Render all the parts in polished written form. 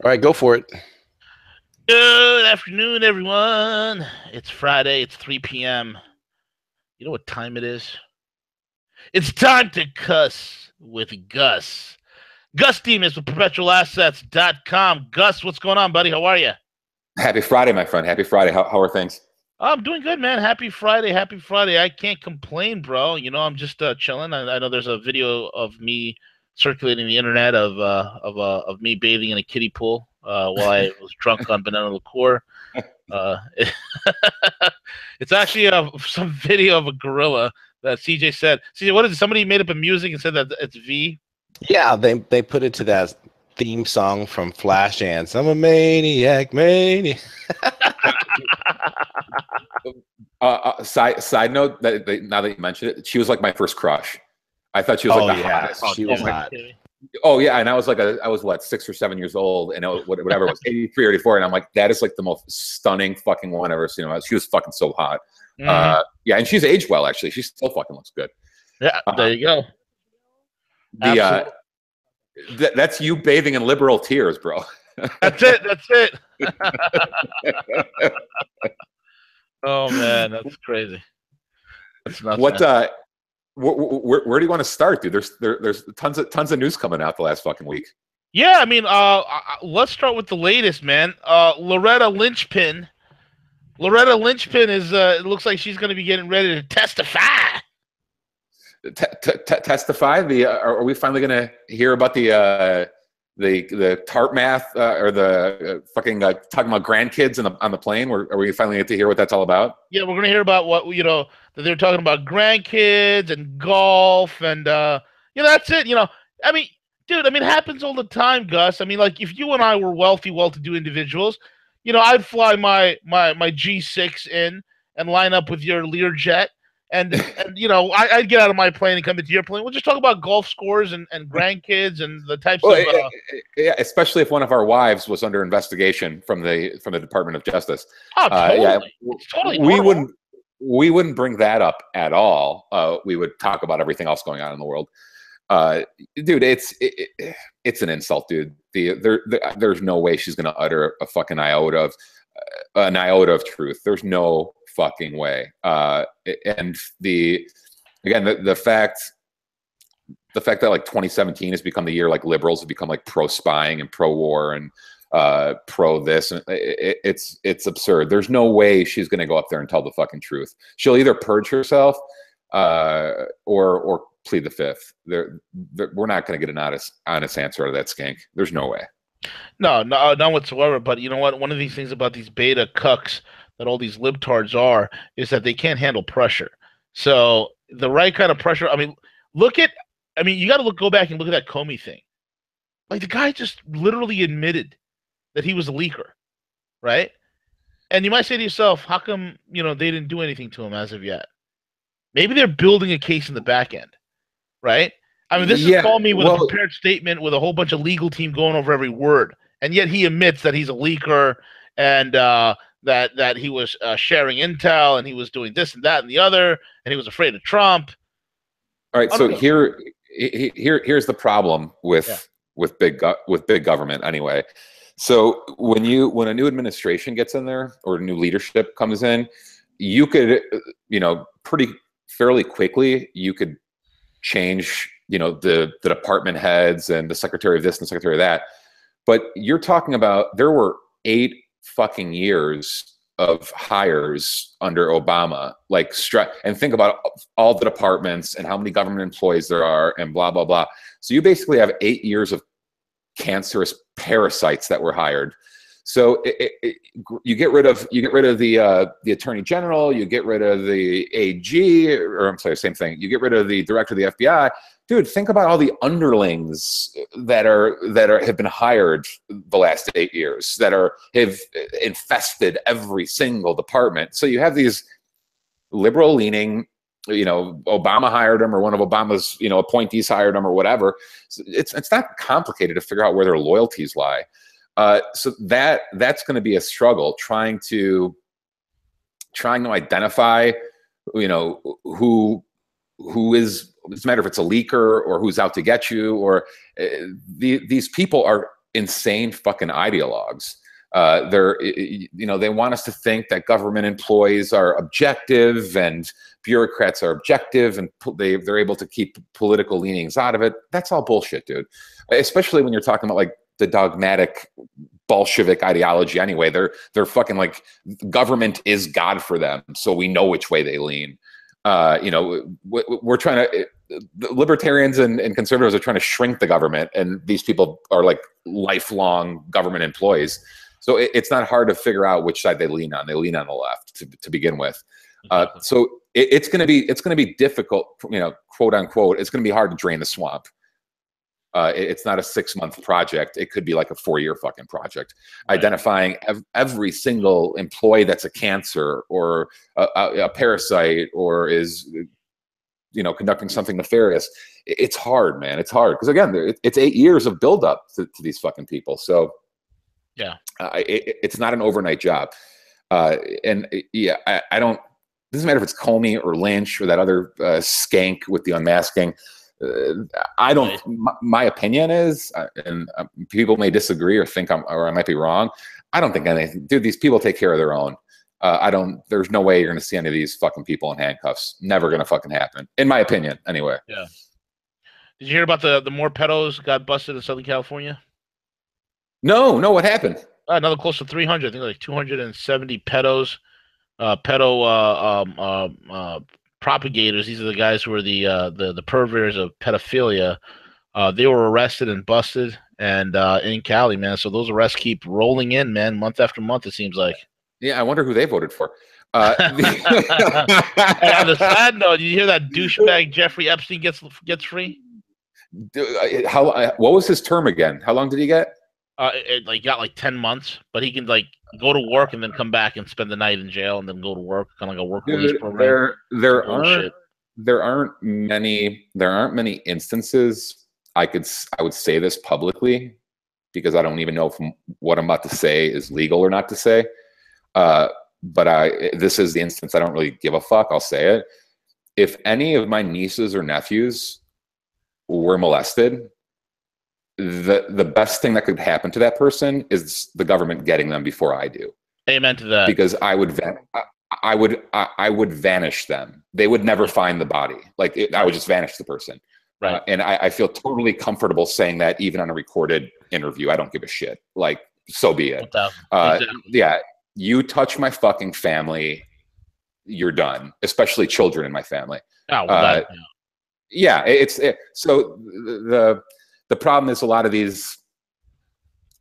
All right, go for it. Good afternoon, everyone. It's Friday. It's 3 p.m. You know what time it is? It's time to cuss with Gus. Gus Demos with perpetualassets.com. Gus, what's going on, buddy? How are you? Happy Friday, my friend. Happy Friday. How are things? I'm doing good, man. Happy Friday. Happy Friday. I can't complain, bro. I'm just chilling. I know there's a video of me circulating the internet of me bathing in a kiddie pool while I was drunk on banana liqueur. Uh, it's actually some video of a gorilla that CJ said. CJ, what is it? Somebody made up a music and said that it's V. Yeah, they put it to that theme song from Flashdance. I'm a maniac. Side note, now that you mentioned it, she was like my first crush. I thought she was like the hottest. She was hot. Oh yeah, and I was what, 6 or 7 years old, and whatever it was, 83 or 84, and I'm like, that is like the most stunning fucking one I've ever seen. She was fucking so hot. Yeah, and she's aged well, actually. She still fucking looks good. Yeah, there you go. That's you bathing in liberal tears, bro. That's it. That's it. Oh man, that's crazy. That's nuts. Where do you want to start, dude? There's tons of news coming out the last fucking week. Yeah, I mean, let's start with the latest, man. Loretta Lynchpin. Loretta Lynchpin is. It looks like she's going to be getting ready to testify. Testify? Are we finally going to hear about the TARP math or the fucking talking about grandkids on the plane? Are we finally get to hear what that's all about? Yeah, we're going to hear about what that they're talking about grandkids and golf and that's it. I mean, dude, it happens all the time, Gus. I mean, like if you and I were wealthy, well-to-do individuals, I'd fly my G6 in and line up with your Learjet. And I'd get out of my plane and come into your plane. We'll just talk about golf scores and grandkids and the types of. Yeah, especially if one of our wives was under investigation from the Department of Justice. Oh, totally. Yeah, totally. We wouldn't bring that up at all. We would talk about everything else going on in the world. Dude, it's an insult, dude. There's no way she's gonna utter a fucking iota of truth. There's no fucking way. And the fact that like 2017 has become the year like liberals have become like pro spying and pro war and pro this, and it's absurd. There's no way she's going to go up there and tell the fucking truth. She'll either purge herself or plead the fifth. We're not going to get an honest answer out of that skank. There's no way. No, not whatsoever. But you know what? One of these things about these beta cucks that all these libtards is that they can't handle pressure. So the right kind of pressure. You got to go back and look at that Comey thing. Like the guy just literally admitted that he was a leaker, right? And you might say to yourself, how come they didn't do anything to him as of yet? Maybe they're building a case in the back end, right? This is calling me with a prepared statement with a whole bunch of legal team going over every word, and yet he admits that he's a leaker and that he was sharing intel and he was doing this and that and the other, and he was afraid of Trump. All right, so here's the problem with big government anyway. So when a new administration gets in there or new leadership comes in, you could pretty fairly quickly you could change the department heads and the secretary of this and the secretary of that. But you're talking about there were 8 fucking years of hires under Obama, and think about all the departments and how many government employees there are and blah, blah, blah. So you basically have 8 years of cancerous parasites that were hired. So you get rid of the attorney general, you get rid of the AG, or I'm sorry, same thing. You get rid of the director of the FBI. Dude, think about all the underlings that have been hired the last 8 years that have infested every single department. So you have these liberal leaning, Obama hired them or one of Obama's appointees hired them or whatever. It's not complicated to figure out where their loyalties lie. So that's going to be a struggle trying to identify, who is, it doesn't matter if it's a leaker or who's out to get you, or these people are insane fucking ideologues. They want us to think that government employees are objective and bureaucrats are objective and they're able to keep political leanings out of it. That's all bullshit, dude. Especially when you're talking about like the dogmatic Bolshevik ideology anyway. They're fucking like government is God for them, so we know which way they lean. We're trying to, the libertarians and conservatives are trying to shrink the government, and these people are like lifelong government employees. So it's not hard to figure out which side they lean on. They lean on the left to begin with. So it's going to be difficult, quote unquote. It's going to be hard to drain the swamp. It's not a 6-month project. It could be like a 4-year fucking project. Right. Identifying every single employee that's a cancer or a parasite or is, conducting something nefarious. It's hard, man. It's hard because again, it's 8 years of buildup to these fucking people. So yeah, it's not an overnight job. I don't. It doesn't matter if it's Comey or Lynch or that other skank with the unmasking. I don't. My opinion is, and people may disagree or think I might be wrong. I don't think anything. Dude, these people take care of their own. There's no way you're going to see any of these fucking people in handcuffs. Never going to fucking happen, in my opinion. Anyway. Yeah. Did you hear about the more pedos got busted in Southern California? No. What happened? Another close to 300. I think like 270 pedos. Propagators. These are the guys who are the purveyors of pedophilia. They were arrested and busted, and in Cali, man. So those arrests keep rolling in, man, month after month. It seems like. Yeah, I wonder who they voted for. And on the sad note, did you hear that douchebag Jeffrey Epstein gets free? What was his term again? How long did he get? Got like 10 months, but he can like go to work and then come back and spend the night in jail and then go to work, kind of like a work release program. There aren't many instances I would say this publicly because I don't even know if what I'm about to say is legal or not to say. But this is the instance I don't really give a fuck. I'll say it. If any of my nieces or nephews were molested, the best thing that could happen to that person is the government getting them before I do. Amen to that. Because I would vanish them. They would never find the body. I would just vanish the person. Right. And I feel totally comfortable saying that even on a recorded interview. I don't give a shit. So be it. Exactly. Yeah. You touch my fucking family, you're done. Especially children in my family. Oh, well, so the problem is a lot of these.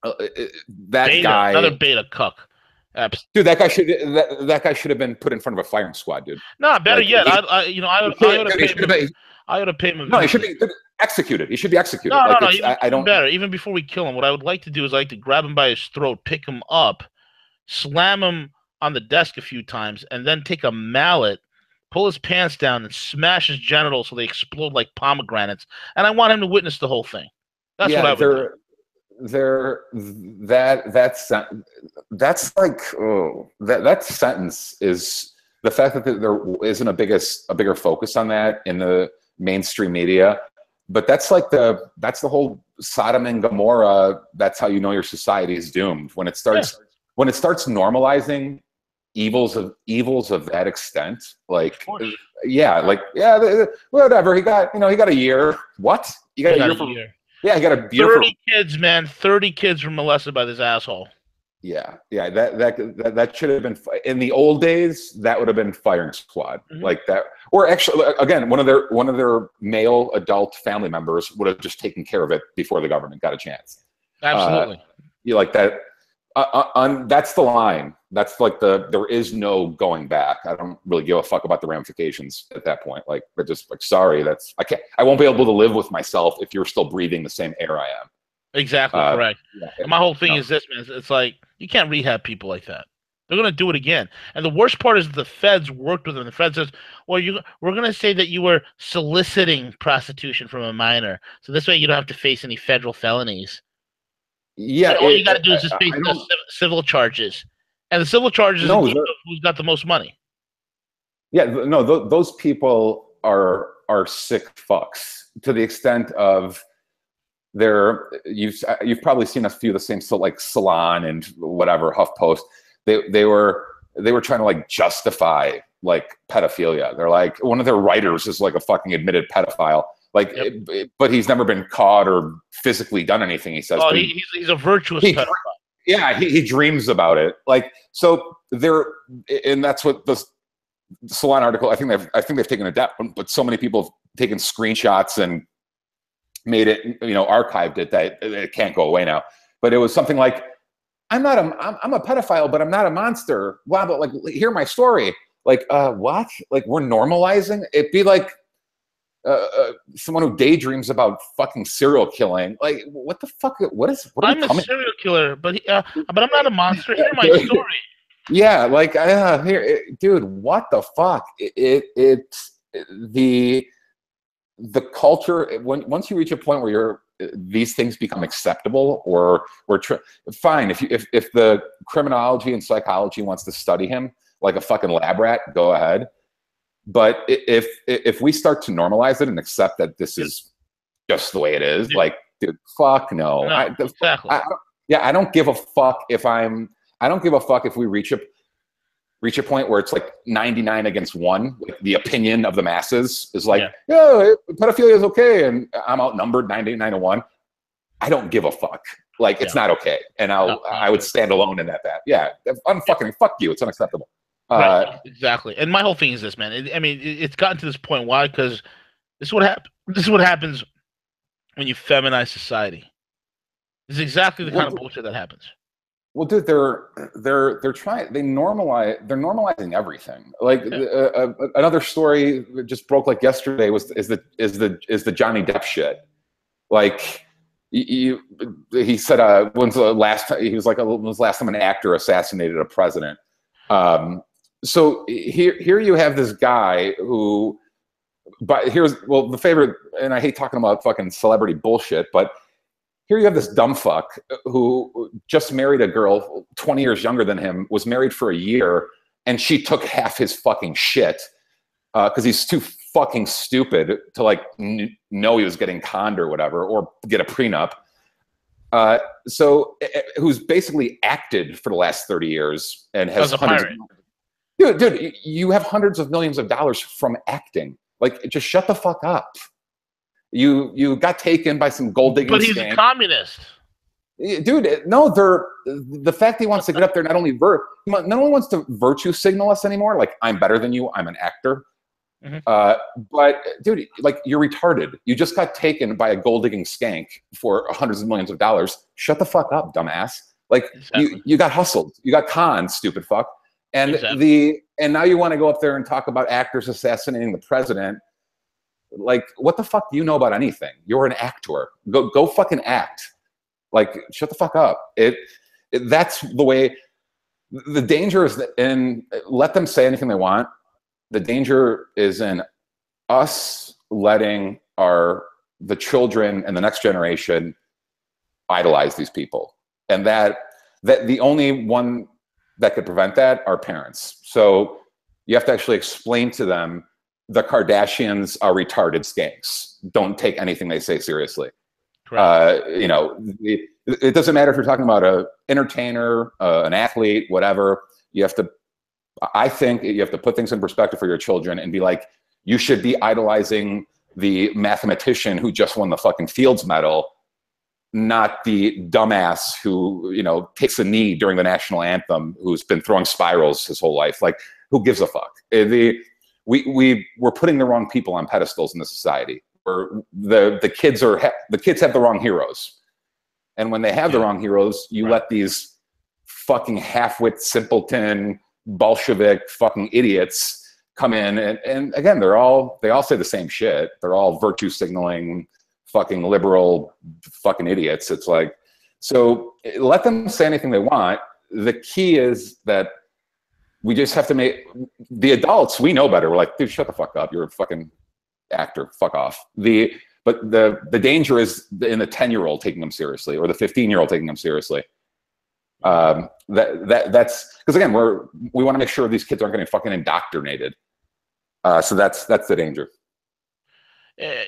Another beta cuck. Dude, that guy should have been put in front of a firing squad, dude. No, better yet, I would have paid him. No, he should be executed. He should be executed. No. I don't. Better. Even before we kill him, what I would like to do is grab him by his throat, pick him up, slam him on the desk a few times, and then take a mallet, pull his pants down, and smash his genitals so they explode like pomegranates. And I want him to witness the whole thing. That's what I would do. That sentence is the fact that there isn't a bigger focus on that in the mainstream media, but that's the whole Sodom and Gomorrah. That's how you know your society is doomed when it starts normalizing evils of that extent. Whatever he got a year. What you got a year? Yeah, he got a year. 30 kids, man. 30 kids were molested by this asshole. Yeah. That should have been in the old days. That would have been firing squad like that. Or actually, again, one of their male adult family members would have just taken care of it before the government got a chance. Absolutely. You like that? That's the line. That's there is no going back. I don't really give a fuck about the ramifications at that point. But just sorry, I won't be able to live with myself if you're still breathing the same air I am. Exactly, correct. Yeah. My whole thing is this, man. It's you can't rehab people like that. They're going to do it again. And the worst part is the feds worked with them. The feds says, well, we're going to say that you were soliciting prostitution from a minor. So this way you don't have to face any federal felonies. Yeah. All you got to do is just face the civil charges. And the civil charges is who's got the most money. Yeah, no, those people are sick fucks to the extent of you've probably seen a few of the same, so like Salon and whatever, HuffPost. They were trying to like justify like pedophilia. They're like, one of their writers is like a fucking admitted pedophile. Like, but he's never been caught or physically done anything. He says, he's a virtuous pedophile. Yeah, he dreams about it. Like, so and that's what the Salon article. I think they've taken a depth, but so many people have taken screenshots and made it, archived it, that it can't go away now. But it was something like, I'm a pedophile, but I'm not a monster. Wow, but like, hear my story. Like, what? Like, we're normalizing? It'd be like someone who daydreams about fucking serial killing. Like, what the fuck? I'm a serial killer, but I'm not a monster. Hear my story. Yeah, like, dude, what the fuck? It's the culture. Once you reach a point where these things become acceptable, or fine. If the criminology and psychology wants to study him like a fucking lab rat, go ahead. But if we start to normalize it and accept that this is just the way it is, like, dude, fuck no. Exactly. I don't give a fuck if we reach a point where it's like 99 against 1. Like, the opinion of the masses is like, yeah, pedophilia is okay, and I'm outnumbered 99 to 1. I don't give a fuck. Like, it's not okay, and I would stand alone in that. Yeah, fuck you. It's unacceptable. Right, exactly. And my whole thing is this, man. It's gotten to this point. Why? Because this is what happens when you feminize society. This is exactly the kind of bullshit that happens. Well, dude, they're normalizing everything. Like, another story that just broke like yesterday is the Johnny Depp shit. Like, he said, when's the last time an actor assassinated a president? So here you have this guy who, the favorite, and I hate talking about fucking celebrity bullshit, but here you have this dumb fuck who just married a girl 20 years younger than him, was married for a year, and she took half his fucking shit because he's too fucking stupid to like know he was getting conned or whatever, or get a prenup. So who's basically acted for the last 30 years and has hundreds of, dude, you have hundreds of millions of dollars from acting. Like, just shut the fuck up. You got taken by some gold digging. But he's a communist. Dude, no, the fact he wants to get up there not only wants to virtue signal us anymore, like, I'm better than you, I'm an actor. Mm-hmm. But dude, like, you're retarded. You just got taken by a gold digging skank for hundreds of millions of dollars. Shut the fuck up, dumbass. Like, exactly. you got hustled. You got conned, stupid fuck. And and now you want to go up there and talk about actors assassinating the president. Like, what the fuck do you know about anything? You're an actor. Go fucking act. Like, shut the fuck up. That's the way. The danger is in, let them say anything they want. The danger is in us letting the children and the next generation idolize these people, and that the only one that could prevent that are parents. So you have to actually explain to them, the Kardashians are retarded skanks. Don't take anything they say seriously. It doesn't matter if you're talking about an entertainer, an athlete, whatever. I think you have to put things in perspective for your children and be like, you should be idolizing the mathematician who just won the fucking Fields Medal, not the dumbass who, takes a knee during the national anthem, who's been throwing spirals his whole life. Like, who gives a fuck? We're putting the wrong people on pedestals in the society. Or the kids have the wrong heroes, and when they have the wrong heroes, you let these fucking half-wit, simpleton, Bolshevik fucking idiots come in, and again, they all say the same shit. They're all virtue signaling, fucking liberal, fucking idiots. It's like, so let them say anything they want. The key is that we just have to make the adults, we know better. We're like, dude, shut the fuck up. You're a fucking actor. Fuck off. But the danger is in the 10-year-old taking them seriously, or the 15-year-old taking them seriously. That's because, again, we want to make sure these kids aren't getting fucking indoctrinated. So that's the danger.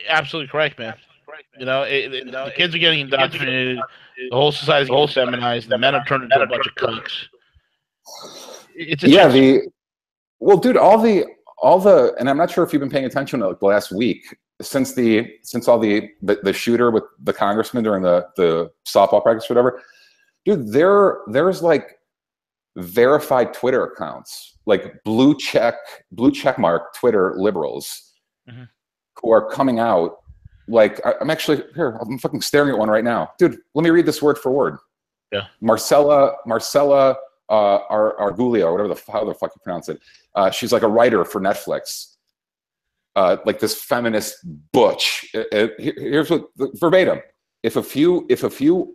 Absolutely correct, man. You know, the kids are getting indoctrinated. The whole society's getting feminized. The men are turned into a bunch of cucks. It's a well, dude, all the, and I'm not sure if you've been paying attention to the last week since all the shooter with the congressman during the softball practice, or whatever. Dude, there's like verified Twitter accounts, like blue check mark Twitter liberals who are coming out. Like, I'm actually here. I'm fucking staring at one right now, dude. Let me read this word for word. Yeah, Marcella Argulia, or whatever how the fuck you pronounce it. She's like a writer for Netflix. Like this feminist butch. Here's what verbatim: if a few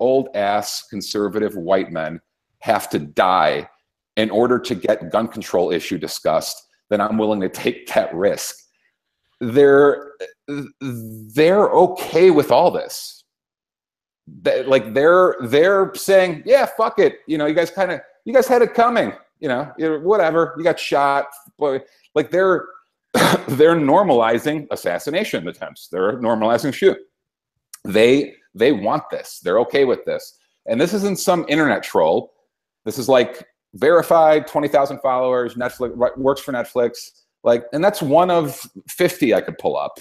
old ass conservative white men have to die in order to get gun control issue discussed, then I'm willing to take that risk. They're okay with all this. They're saying, yeah, fuck it. You know, you guys had it coming. You know, whatever. You got shot. Like they're normalizing assassination attempts. They're normalizing shoot. They want this. They're okay with this. And this isn't some internet troll. This is like verified, 20,000 followers. Netflix works for Netflix. Like, and that's one of 50 I could pull up.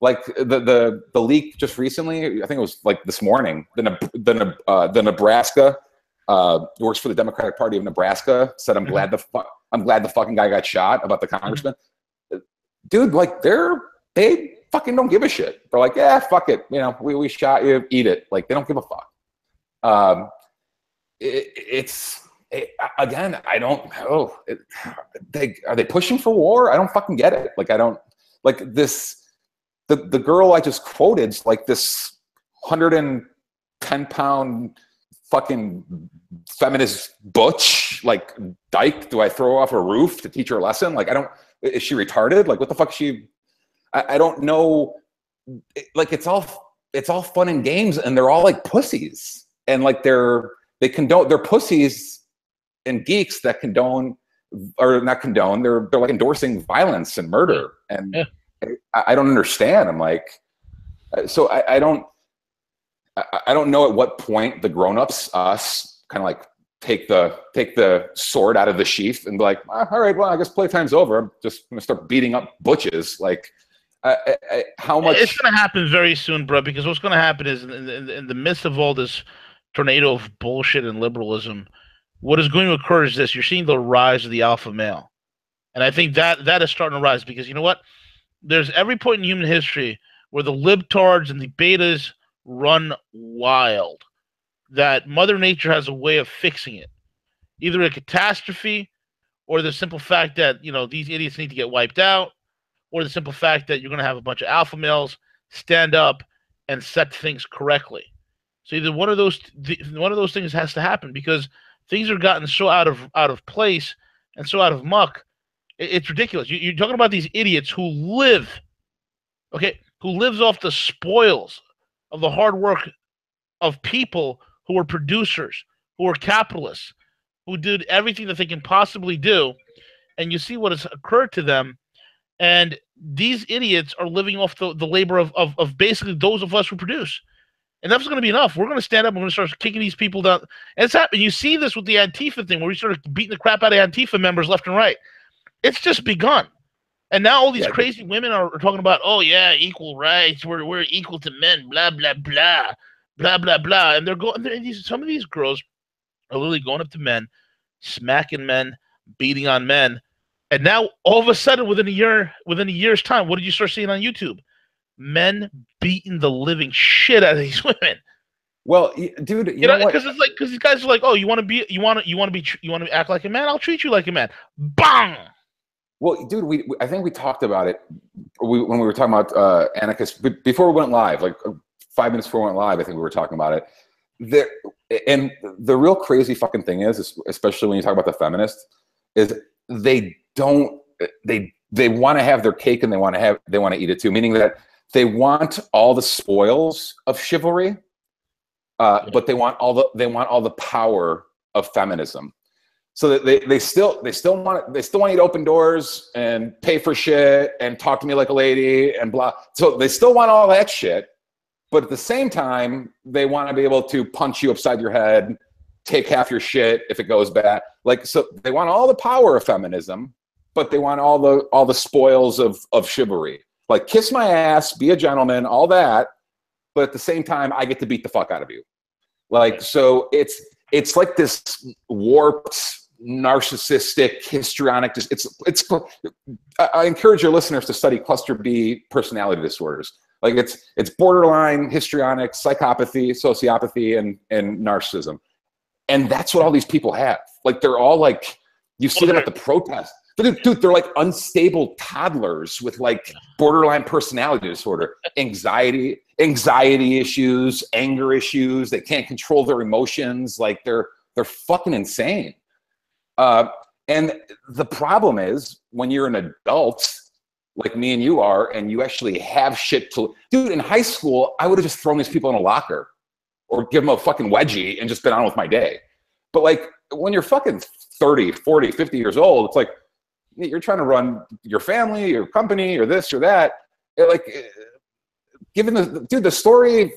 Like the leak just recently, I think it was like this morning. The Nebraska works for the Democratic Party of Nebraska said, I'm glad the fucking guy got shot about the congressman. Dude, like they fucking don't give a shit. They're like, yeah, fuck it. You know, we shot you, eat it. Like they don't give a fuck. Again, I don't know. Are they pushing for war? I don't fucking get it. Like I don't like this. The girl I just quoted is like this 110-pound fucking feminist butch. Like dyke. Do I throw her off a roof to teach her a lesson? Like I don't. Is she retarded? Like what the fuck is she? I don't know. Like it's all fun and games, and they're all like pussies, and like they're pussies and geeks that condone or not condone. They're like endorsing violence and murder, and I don't understand. I'm like, so I don't know at what point the grown-ups, us, kind of like take the sword out of the sheath and be like, all right, well, I guess playtime's over. I'm just gonna start beating up butches. Like, how much? It's gonna happen very soon, bro. Because what's gonna happen is in the midst of all this tornado of bullshit and liberalism, what is going to occur is this: you're seeing the rise of the alpha male, and I think that is starting to rise because you know what? There's every point in human history where the libtards and the betas run wild. That Mother Nature has a way of fixing it, either a catastrophe, or the simple fact that these idiots need to get wiped out, or the simple fact that you're going to have a bunch of alpha males stand up and set things correctly. So either one of those things has to happen because things are gotten so out of place and so out of muck. It's ridiculous. You're talking about these idiots who lives off the spoils of the hard work of people who are producers, who are capitalists, who did everything that they can possibly do, and you see what has occurred to them. And these idiots are living off the labor of basically those of us who produce. And that's going to be enough. We're going to stand up and we're going to start kicking these people down. And it's happening. You see this with the Antifa thing where we started beating the crap out of Antifa members left and right. It's just begun. And now all these crazy women are talking about, oh, yeah, equal rights. We're equal to men, blah, blah, blah, blah, blah, blah. And some of these girls are literally going up to men, smacking men, beating on men. And now, all of a sudden, within a year's time, what did you start seeing on YouTube? Men beating the living shit out of these women. Well, dude, you know what? Because these guys are like, oh, you want to act like a man? I'll treat you like a man. Bang. Well, dude, I think we talked about it when we were talking about anarchists before we went live, like 5 minutes before we went live. I think we were talking about it. And the real crazy fucking thing is, especially when you talk about the feminists, is they want to have their cake and they want to eat it too. Meaning that they want all the spoils of chivalry, but they want all the power of feminism. So that they still want to eat open doors and pay for shit and talk to me like a lady and blah. So they still want all that shit, but at the same time, they want to be able to punch you upside your head, take half your shit if it goes bad. Like, so they want all the power of feminism, but they want all the spoils of chivalry. Like, kiss my ass, be a gentleman, all that, but at the same time, I get to beat the fuck out of you. Like, so it's like this warped, narcissistic, histrionic. I encourage your listeners to study cluster B personality disorders. Like, it's borderline, histrionic, psychopathy, sociopathy, and narcissism. And that's what all these people have. Like, they're all like, you see them at the protest. Dude, they're like unstable toddlers with like borderline personality disorder, anxiety issues, anger issues. They can't control their emotions. Like, they're fucking insane. And the problem is, when you're an adult, like me and you are, and you actually have shit to, dude, in high school, I would have just thrown these people in a locker or give them a fucking wedgie and just been on with my day. But like, when you're fucking 30, 40, 50 years old, it's like, you're trying to run your family, your company, or this or that. Like, given the story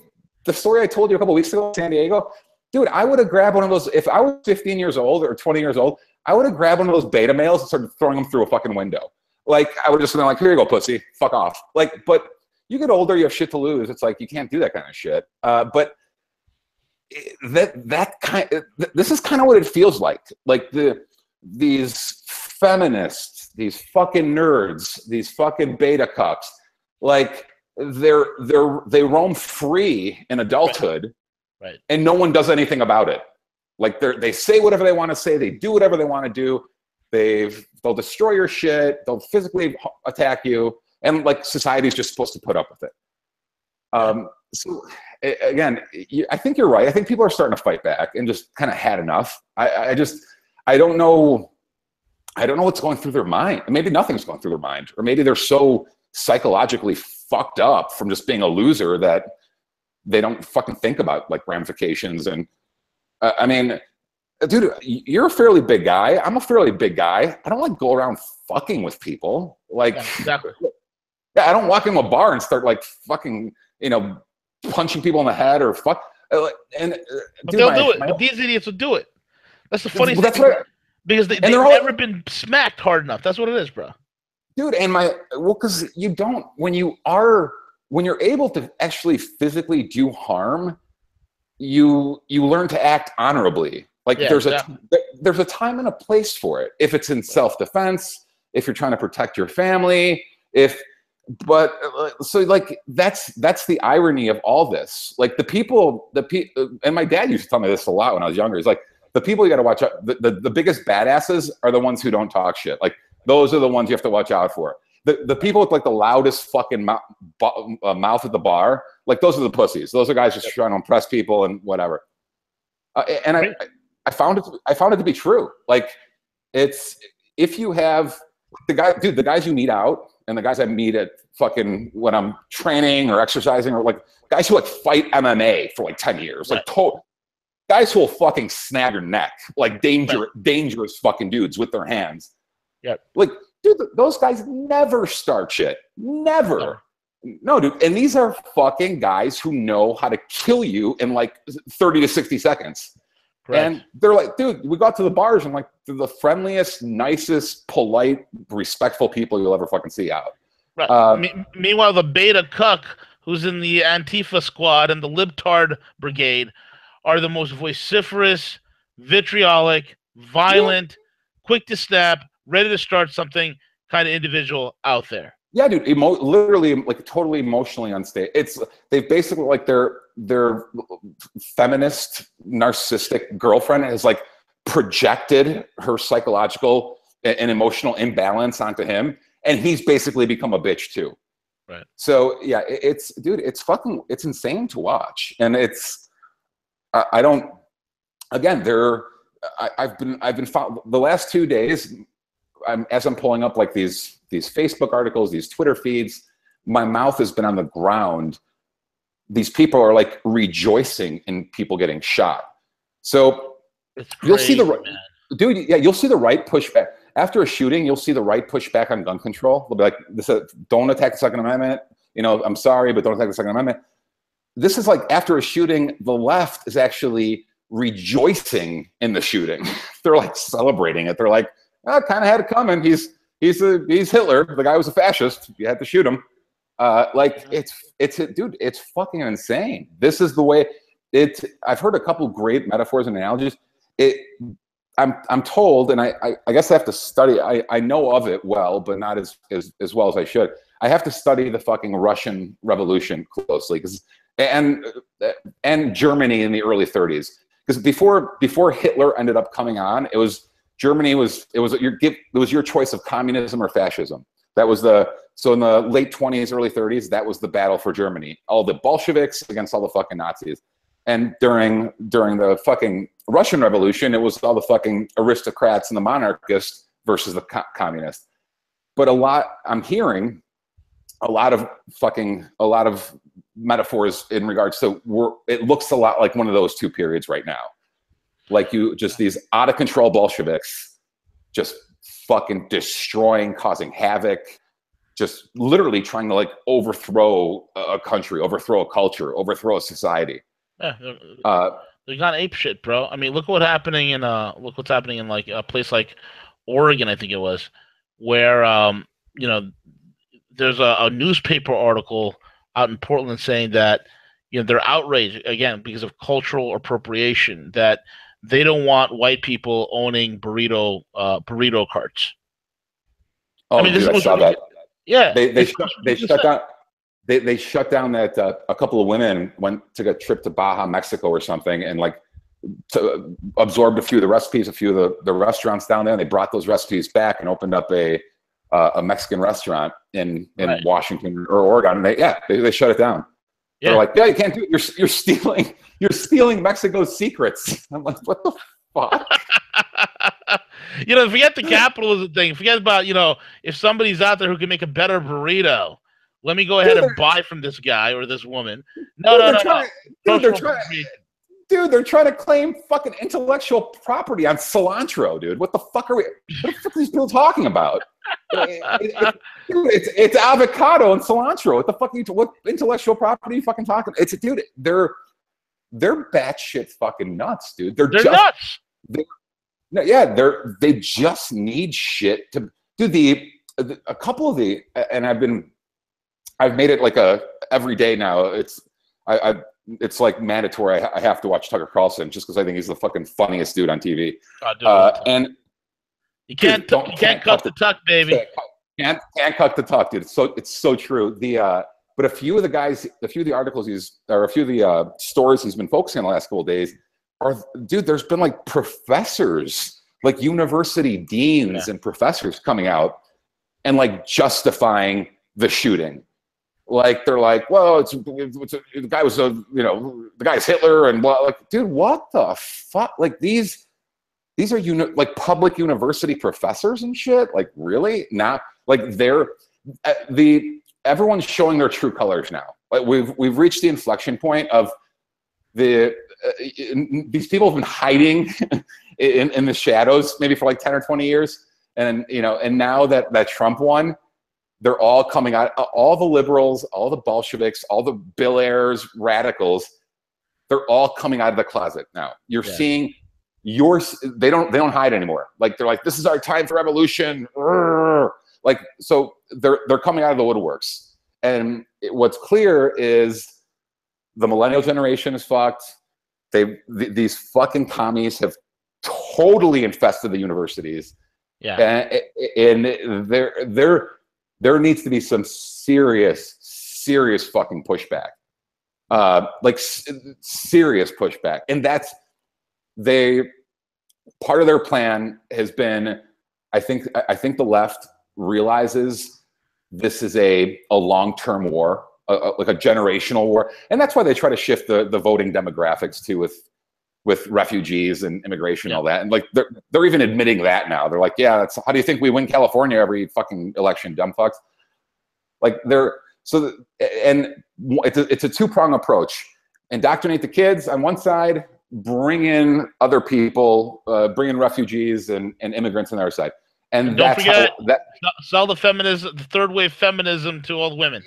I told you a couple weeks ago in San Diego, dude, I would have grabbed one of those, if I was 15 years old or 20 years old, I would have grabbed one of those beta males and started throwing them through a fucking window. Like, I would have just been like, here you go, pussy, fuck off. Like, but you get older, you have shit to lose. It's like, you can't do that kind of shit. But this is kind of what it feels like. Like, these feminists, these fucking nerds, these fucking beta cucks, like, they roam free in adulthood, right? And no one does anything about it. Like, they say whatever they want to say, they do whatever they want to do. They'll destroy your shit, they'll physically attack you, and like, society's just supposed to put up with it. So again, I think you're right. I think people are starting to fight back and just kind of had enough. I don't know what's going through their mind. Maybe nothing's going through their mind, or maybe they're so psychologically fucked up from just being a loser that they don't fucking think about like ramifications. And I mean, dude, you're a fairly big guy. I'm a fairly big guy. I don't like go around fucking with people. Like, yeah, exactly. Yeah, I don't walk into a bar and start like fucking, punching people in the head or fuck. But they'll do it. But these idiots will do it. That's the funny thing. That's what because they've never been smacked hard enough. That's what it is, bro. Dude, because you don't, when you're able to actually physically do harm, you learn to act honorably. Like, there's a time and a place for it. If it's in self-defense, if you're trying to protect your family, so like, that's the irony of all this. Like, the people, and my dad used to tell me this a lot when I was younger. He's like, the people you got to watch out. The biggest badasses are the ones who don't talk shit. Like, those are the ones you have to watch out for. The people with like the loudest fucking mouth at the bar, like, those are the pussies. Those are guys just trying to impress people and whatever. And I found it to be true. Like, it's, if you have the guys you meet out, and the guys I meet at fucking, when I'm training or exercising, or like guys who like fight MMA for like 10 years, like guys who will fucking snag your neck, like dangerous fucking dudes with their hands. Yeah. Like, dude, those guys never start shit. Never. No, dude. And these are fucking guys who know how to kill you in like 30 to 60 seconds. Correct. And they're like, dude, we got to the bars and like, they're the friendliest, nicest, polite, respectful people you'll ever fucking see out. Right. Meanwhile, the beta cuck who's in the Antifa squad and the libtard brigade are the most vociferous, vitriolic, violent, quick to snap, ready to start something kind of individual out there. Yeah, dude, literally, like, totally emotionally unstable. They've basically, like, their feminist, narcissistic girlfriend has like projected her psychological and emotional imbalance onto him, and he's basically become a bitch too. Right. So yeah, it's insane to watch, and I've been the last 2 days, as I'm pulling up like these Facebook articles, these Twitter feeds, my mouth has been on the ground. These people are like rejoicing in people getting shot. So you'll see you'll see the right pushback. After a shooting, you'll see the right pushback on gun control. They'll be like, don't attack the Second Amendment. I'm sorry, but don't attack the Second Amendment. this is like after a shooting, the left is actually rejoicing in the shooting. They're like celebrating it. They're like, oh, kind of had it coming. He's Hitler. The guy was a fascist. You had to shoot him. Dude, it's fucking insane. This is the way I've heard a couple great metaphors and analogies. I'm told, and I guess I have to study. I know of it well, but not as well as I should. I have to study the fucking Russian Revolution closely, and Germany in the early 30s. Because before Hitler ended up coming on, it was your choice of communism or fascism. That was so in the late 20s, early 30s, that was the battle for Germany. All the Bolsheviks against all the fucking Nazis. And during the fucking Russian Revolution, it was all the fucking aristocrats and the monarchists versus the communists. But I'm hearing a lot of metaphors in regards to it looks a lot like one of those two periods right now. Like these out of control Bolsheviks just fucking destroying, causing havoc, just literally trying to like overthrow a country, overthrow a culture, overthrow a society. Yeah, they're gone ape shit, bro. I mean, look what's happening in like a place like Oregon, I think it was, where there's a newspaper article out in Portland saying that they're outraged again because of cultural appropriation, that they don't want white people owning burrito carts. Oh, I mean, dude, I saw that. Yeah, they shut down. They shut down that a couple of women took a trip to Baja, Mexico or something, and like absorbed a few of the recipes, a few of the restaurants down there. And they brought those recipes back and opened up a Mexican restaurant in right. Washington or Oregon. And they shut it down. Yeah. They're like, yeah, you can't do it. You're stealing Mexico's secrets. I'm like, what the fuck? Forget the capitalism thing. Forget about, if somebody's out there who can make a better burrito, let me go ahead and buy from this guy or this woman. No. They're trying to claim fucking intellectual property on cilantro, dude. What the fuck are these people talking about? It's avocado and cilantro. What the fuck what intellectual property are you fucking talking? Dude, they're batshit fucking nuts, dude. They're nuts. They just need shit to do a couple of and I've made it like every day now. It's like mandatory. I have to watch Tucker Carlson just because I think he's the fucking funniest dude on TV. And you can't cut the tuck, baby. Can't cut the tuck, dude. It's so true. But a few of the articles a few of the stories he's been focusing on the last couple of days there's been like professors, like university deans and professors coming out and like justifying the shooting. Like they're like, well, the guy was the guy's Hitler and blah. Like, dude, what the fuck? Like these are like public university professors and shit. Like really? Now, like everyone's showing their true colors now. Like we've reached the inflection point of these people have been hiding in the shadows maybe for like 10 or 20 years, and now that Trump won. They're all coming out, all the liberals, all the Bolsheviks, all the Bill Ayers, radicals, they're all coming out of the closet now. You're seeing they don't hide anymore. Like they're like, this is our time for revolution. Like, so they're coming out of the woodworks. And what's clear is the millennial generation is fucked. These fucking commies have totally infested the universities. Yeah. And there needs to be some serious fucking pushback, serious pushback. And that's part of their plan has been, I think the left realizes this is a long-term war, like a generational war. And that's why they try to shift the voting demographics too with refugees and immigration and all that. And like they're even admitting that now. They're like, yeah, that's how do you think we win California every fucking election, dumb fucks? Like it's a two-prong approach. Indoctrinate the kids on one side, bring in other people, bring in refugees and immigrants on the other side. And don't forget, sell the feminism, the third wave feminism to all the women.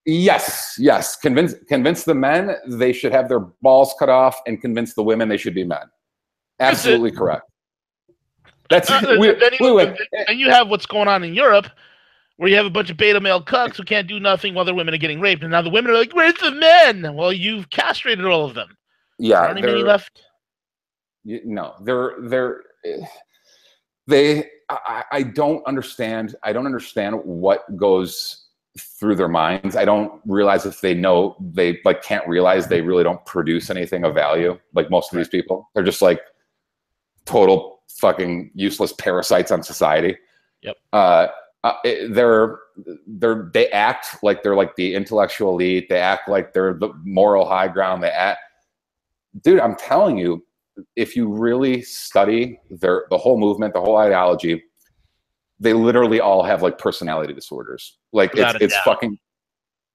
Yes. Convince the men they should have their balls cut off, and convince the women they should be men. Absolutely correct. That's and you have what's going on in Europe, where you have a bunch of beta male cucks who can't do nothing while their women are getting raped, and now the women are like, "Where's the men?" Well, you've castrated all of them. Yeah, there aren't many left. No, I don't understand. I don't understand what goes through their minds. I don't realize if they know, they like can't realize they really don't produce anything of value. Like most of these people, they're just like total fucking useless parasites on society. Yep. They act like they're like the intellectual elite. They act like they're the moral high ground. Dude, I'm telling you, if you really study the whole movement, the whole ideology, they literally all have like personality disorders. Like it's fucking,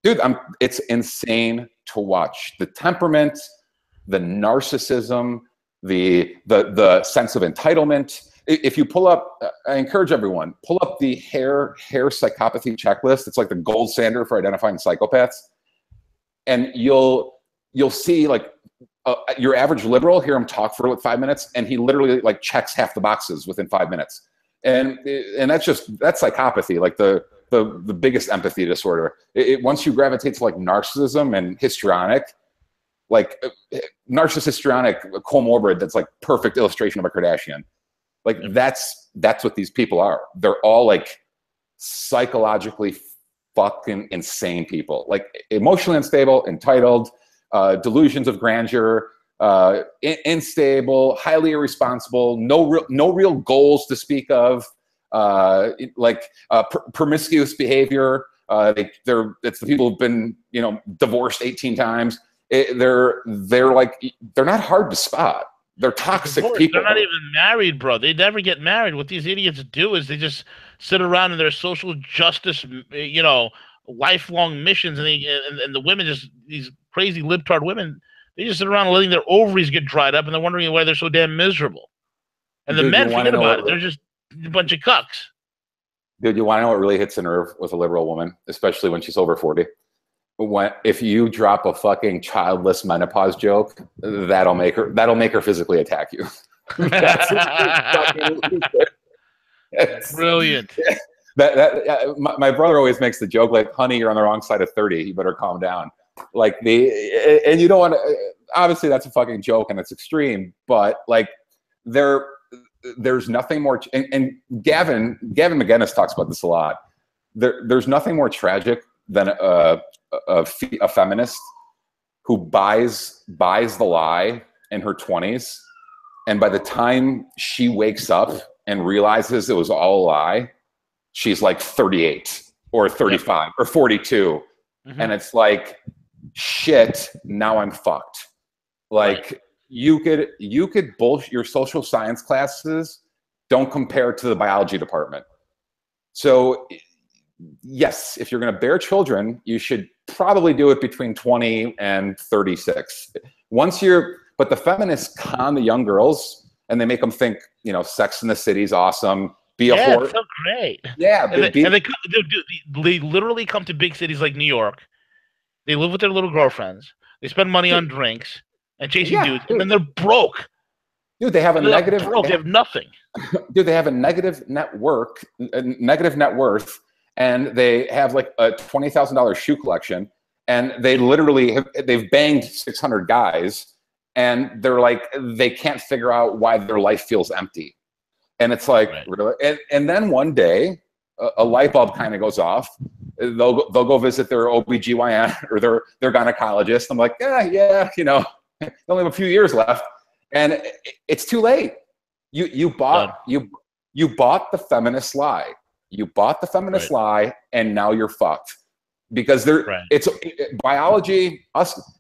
dude, it's insane to watch. The temperament, the narcissism, the sense of entitlement. If you pull up, I encourage everyone, pull up the hair psychopathy checklist. It's like the gold standard for identifying psychopaths. And you'll see like your average liberal, hear him talk for like 5 minutes, and he literally like checks half the boxes within 5 minutes. And that's psychopathy, like the biggest empathy disorder. Once you gravitate to like narcissism and histrionic, like narcissist histrionic comorbid, that's like perfect illustration of a Kardashian. Like that's what these people are. They're all like psychologically fucking insane people, like emotionally unstable, entitled, delusions of grandeur, unstable, highly irresponsible, no real goals to speak of, promiscuous behavior. It's the people who've been divorced 18 times. They're not hard to spot. They're toxic people. They're not even married, bro. They never get married. What these idiots do is they just sit around in their social justice, lifelong missions, and the women, just these crazy libtard women, they just sit around letting their ovaries get dried up, and they're wondering why they're so damn miserable. And the men, forget about it. They're just a bunch of cucks. Dude, you want to know what really hits a nerve with a liberal woman, especially when she's over 40? If you drop a fucking childless menopause joke, that'll make her physically attack you. That's brilliant. My brother always makes the joke like, "Honey, you're on the wrong side of 30. You better calm down." Like and you don't want to. Obviously, that's a fucking joke and it's extreme, but like there's nothing more. And Gavin McGinnis talks about this a lot. There's nothing more tragic than a feminist who buys the lie in her 20s, and by the time she wakes up and realizes it was all a lie, she's like 38 or 35 or 42. Mm-hmm. And it's like, shit, now I'm fucked. Like you could bullshit. Your social science classes don't compare to the biology department. So yes, if you're going to bear children, you should probably do it between 20 and 36. But the feminists con the young girls and they make them think, Sex in the City is awesome. Be a whore. It's so great. Yeah. They literally come to big cities like New York. They live with their little girlfriends. They spend money on drinks and chasing dudes, and then they're broke. Dude, they have a negative. They have nothing. Dude, they have a negative net worth, and they have like a $20,000 shoe collection, and they've banged 600 guys, and they're like, they can't figure out why their life feels empty. And it's like, really? And then one day, a light bulb kind of goes off. They'll go visit their OBGYN or their gynecologist. I'm like, yeah, they only have a few years left, and it's too late. You bought the feminist lie. You bought the feminist lie, and now you're fucked. Because it's biology.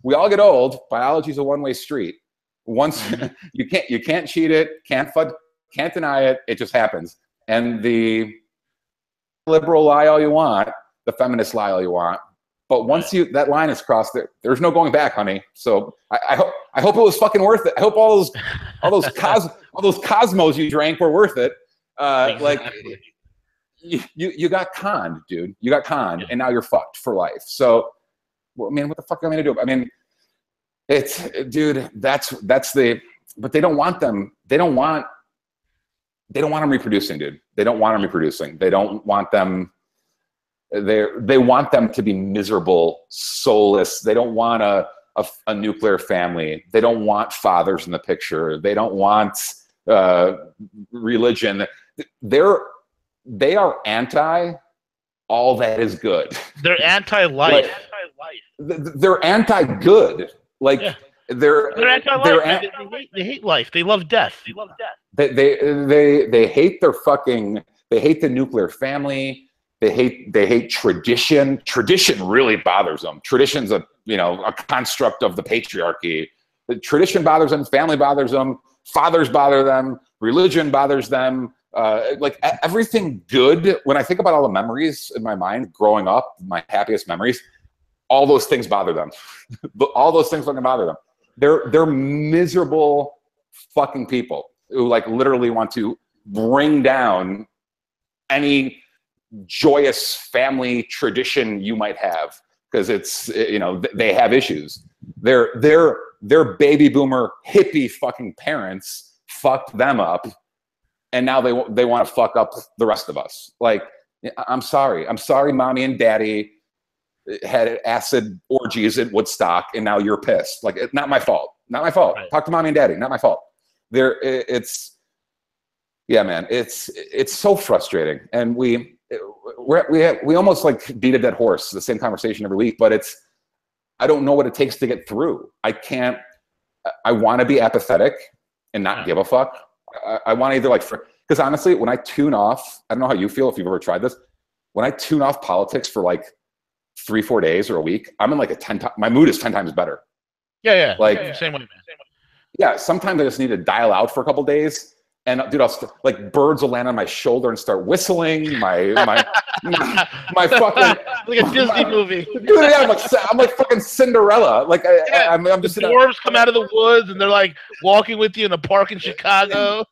We all get old. Biology is a one-way street. Once you can't cheat it, can't deny it. It just happens. And the liberal lie all you want, the feminist lie all you want, but once that line is crossed, there's no going back, honey. So I hope it was fucking worth it. I hope all those cosmos you drank were worth it. Exactly. Like you got conned, dude. You got conned, and now you're fucked for life. So Well, I mean, what the fuck am I gonna do? I mean, it's, dude, that's the, but they don't want them. They don't want them reproducing, dude. They don't want them reproducing. They don't want them. They want them to be miserable, soulless. They don't want a nuclear family. They don't want fathers in the picture. They don't want religion. They are anti all that is good. They're anti-life. They're anti-good. Like, yeah. They're anti-life. They hate life. They love death. They hate their fucking. They hate the nuclear family. They hate tradition. Tradition really bothers them. Tradition's a construct of the patriarchy. The tradition bothers them. Family bothers them. Fathers bother them. Religion bothers them. Like everything good. When I think about all the memories in my mind growing up, my happiest memories, all those things bother them. All those things fucking bother them. They're miserable fucking people who like literally want to bring down any joyous family tradition you might have, because it's, they have issues. Their baby boomer hippie fucking parents fucked them up, and now they want to fuck up the rest of us. Like, I'm sorry, mommy and daddy had acid orgies at Woodstock, and now you're pissed. Like, it's not my fault. Not my fault. Right. Talk to mommy and daddy. Not my fault. Yeah, man. It's so frustrating, and we almost like beat a dead horse. The same conversation every week, but I don't know what it takes to get through. I want to be apathetic and not give a fuck. I want to either because honestly, when I tune off, I don't know how you feel if you've ever tried this. When I tune off politics for like 3-4 days or a week, I'm in like my mood is 10 times better. Yeah. Like, same way, man. Yeah, sometimes I just need to dial out for a couple days, and dude, like birds will land on my shoulder and start whistling. My fucking like a Disney movie. Dude, yeah, I'm like fucking Cinderella. Like I'm just the dwarves come out of the woods and they're like walking with you in a park in Chicago.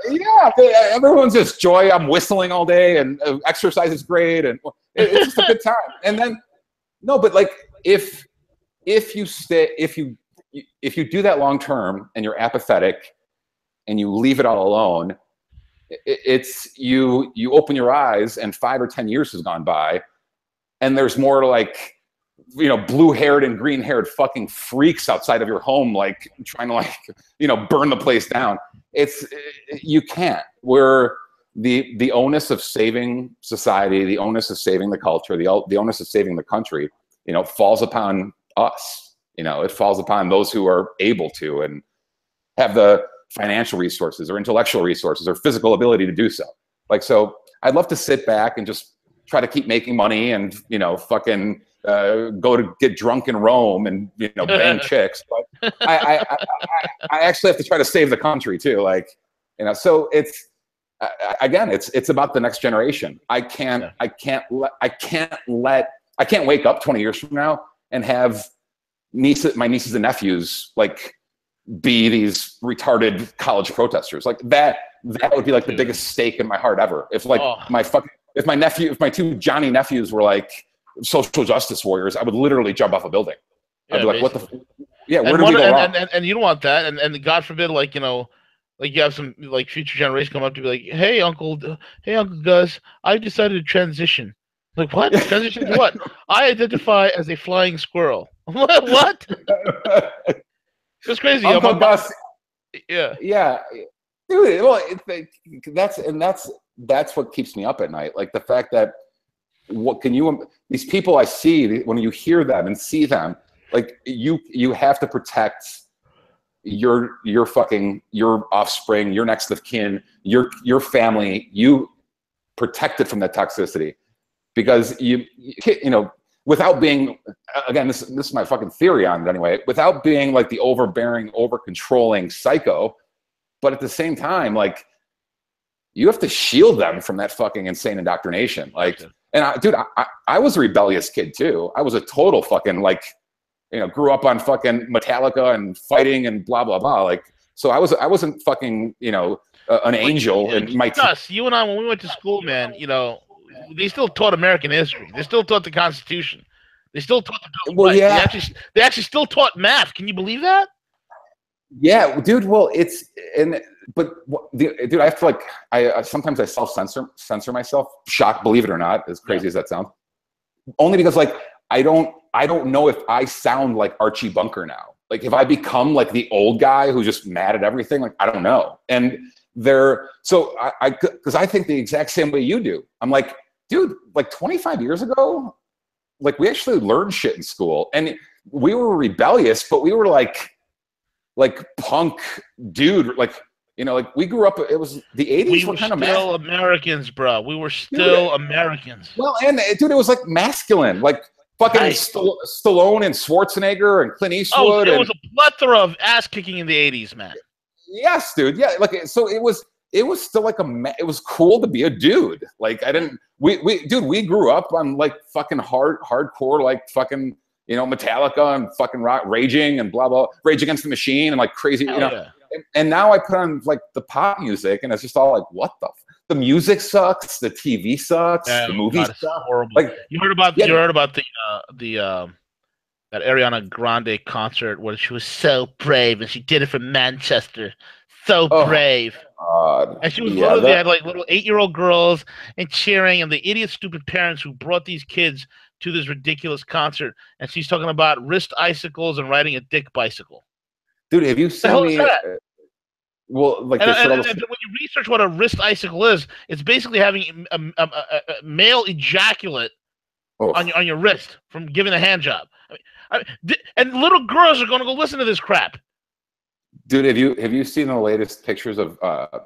Yeah, everyone's just joy. I'm whistling all day, and exercise is great, and it's just a good time. And then but like if you do that long term and you're apathetic and you leave it all alone, it's you open your eyes and 5 or 10 years has gone by, and there's more like blue-haired and green-haired fucking freaks outside of your home, like trying to burn the place down. You can't. We're the onus of saving society, the onus of saving the culture, the onus of saving the country, falls upon us. It falls upon those who are able to and have the financial resources or intellectual resources or physical ability to do so. So I'd love to sit back and just try to keep making money and, fucking go to get drunk in Rome and, bang chicks. But I actually have to try to save the country too. So it's, again, it's about the next generation. I can't wake up 20 years from now and have my nieces and nephews be these retarded college protesters. That would be like the biggest stake in my heart ever. If my two Johnny nephews were social justice warriors, I would literally jump off a building. I'd be like, what the where did we go wrong? And you don't want that, and God forbid, you have some future generation come up to be like, hey Uncle Gus, I decided to transition. Like, what? Transition to what? I identify as a flying squirrel. What? It's crazy. Uncle Gus. Yeah. Dude, well, that's what keeps me up at night. Like the fact that these people I see, when you hear them and see them, you have to protect your offspring, your next of kin, your family. You protect it from that toxicity, because without being, again, this is my fucking theory on it anyway, without being the overbearing, over-controlling psycho, but at the same time, you have to shield them from that fucking insane indoctrination. Dude, I was a rebellious kid too. I was a total fucking grew up on fucking Metallica and fighting and blah blah blah. So I wasn't fucking an angel. And Gus, you and I, when we went to school, man, they still taught American history. They still taught the Constitution. They still taught the girls. Well, right. yeah. They actually still taught math. Can you believe that? Yeah, dude. Well, dude, I have to sometimes I censor myself. Shocked, believe it or not, as crazy as that sounds. Only because I don't know if I sound like Archie Bunker now. Like if I become like the old guy who's just mad at everything, like I don't know. And because I think the exact same way you do. I'm like, dude, like 25 years ago, like we actually learned shit in school, and we were rebellious, but we were like punk dude, like, you know, like we grew up, it was the 80s. We were kind of still Americans, bro. We were still Americans. Well, and dude, it was like masculine, like fucking Stallone and Schwarzenegger and Clint Eastwood. Oh, it was a plethora of ass kicking in the 80s, man. Yes, dude. Yeah, like so it was still like it was cool to be a dude. Like we grew up on like fucking hardcore, like fucking, you know, Metallica and fucking rock, Raging and blah blah, Rage Against the Machine and like crazy, you know. Yeah. And now I put on like the pop music, and it's just all like, what the music sucks, the TV sucks, the movies suck. Horrible. Like you heard about the that Ariana Grande concert where she was so brave and she did it from Manchester, so brave. God. And she was literally had like little 8-year-old girls and cheering, and the idiot stupid parents who brought these kids to this ridiculous concert, and she's talking about wrist icicles and riding a dick bicycle. Dude, have you seen me? Well, like, and when you research what a wrist icicle is, it's basically having a male ejaculate on your wrist from giving a hand job. And little girls are going to go listen to this crap. Dude, have you seen the latest pictures of?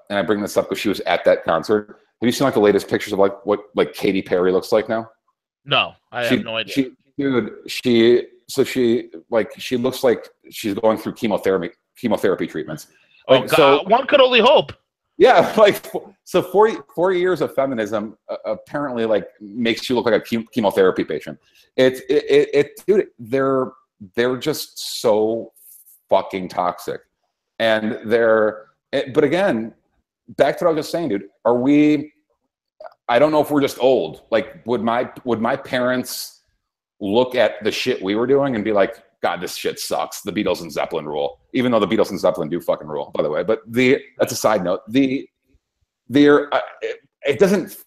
And I bring this up because she was at that concert. Have you seen like the latest pictures of like what like Katy Perry looks like now? No, I have no idea. She looks like she's going through chemotherapy treatments. Like, so one could only hope. Yeah, like so 4 years of feminism apparently like makes you look like a chemotherapy patient. Dude, they're just so fucking toxic, and but again, back to what I was just saying, dude. I don't know if we're just old. Like, would my parents look at the shit we were doing and be like, God, this shit sucks. The Beatles and Zeppelin rule, even though the Beatles and Zeppelin do fucking rule, by the way. But that's a side note. It doesn't.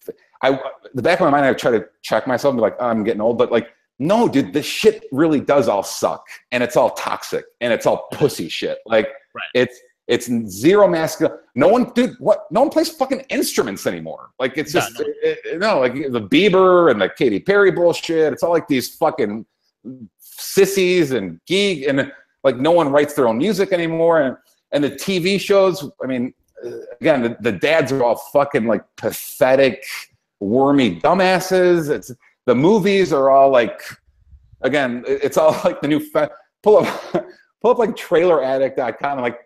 The back of my mind, I try to check myself and be like, oh, I'm getting old, but like, no, dude, this shit really does all suck, and it's all toxic, and it's all pussy shit. Like, it's zero masculine. No one plays fucking instruments anymore. Like, it's just like the Bieber and the Katy Perry bullshit. It's all like these fucking sissies and geek, and like no one writes their own music anymore. And the TV shows, I mean, again, the dads are all fucking like pathetic, wormy dumbasses. The movies are all like, again, it's all like the new pull up like traileraddict.com and like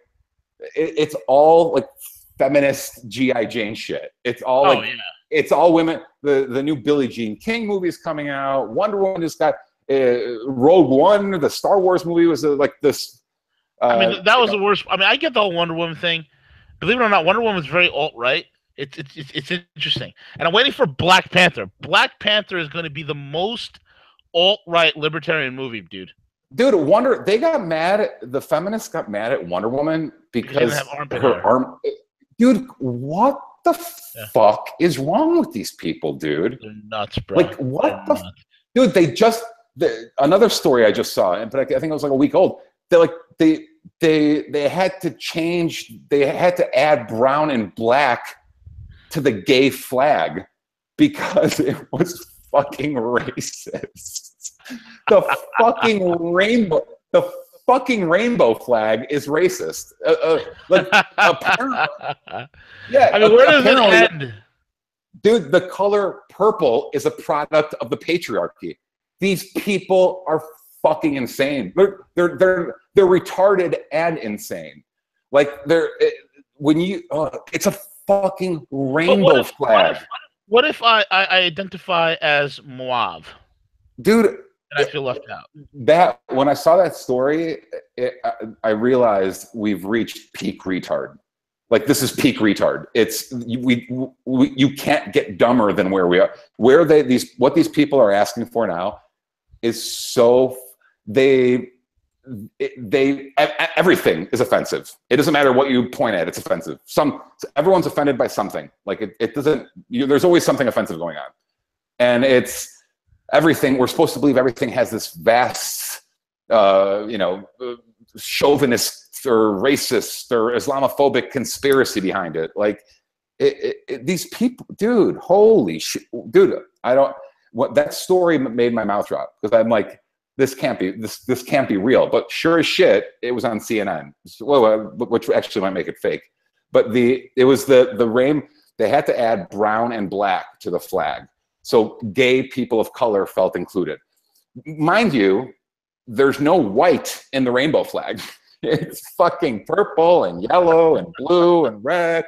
it's all like feminist G.I. Jane shit. It's all it's all women. The new Billie Jean King movie is coming out. Wonder Woman just got Rogue One. The Star Wars movie was like this. I mean, that was the worst. I mean, I get the whole Wonder Woman thing. Believe it or not, Wonder Woman is very alt-right. It's interesting, and I'm waiting for Black Panther. Black Panther is going to be the most alt-right libertarian movie, dude. Dude, they got mad. The feminists got mad at Wonder Woman because her arm. Dude, what the fuck is wrong with these people, dude? They're nuts, bro. Like, what dude? Another story I just saw, but I think it was like a week old. They had to change. They had to add brown and black to the gay flag because it was fucking racist. The fucking rainbow flag is racist. Apparently, yeah. I mean, where does it end? Dude, the color purple is a product of the patriarchy. These people are fucking insane. They're retarded and insane. Like it's a fucking rainbow flag. What if I identify as Mauve? Dude, and I feel left out. That when I saw that story, I realized we've reached peak retard. Like, this is peak retard. It's you can't get dumber than where we are. What these people are asking for now is so everything is offensive. It doesn't matter what you point at, it's offensive. Everyone's offended by something. Like it doesn't. There's always something offensive going on, and it's everything. We're supposed to believe everything has this vast, chauvinist or racist or Islamophobic conspiracy behind it. Like these people, dude. Holy shit, dude. That story made my mouth drop because I'm like, this can't be real. But sure as shit, it was on CNN, which actually might make it fake. But it was the rain. They had to add brown and black to the flag, so gay people of color felt included. Mind you, there's no white in the rainbow flag. It's fucking purple and yellow and blue and red.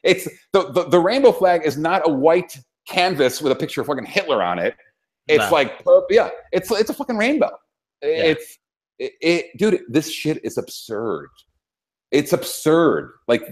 It's the rainbow flag is not a white canvas with a picture of fucking Hitler on it. It's it's a fucking rainbow. Yeah. Dude, this shit is absurd. It's absurd. Like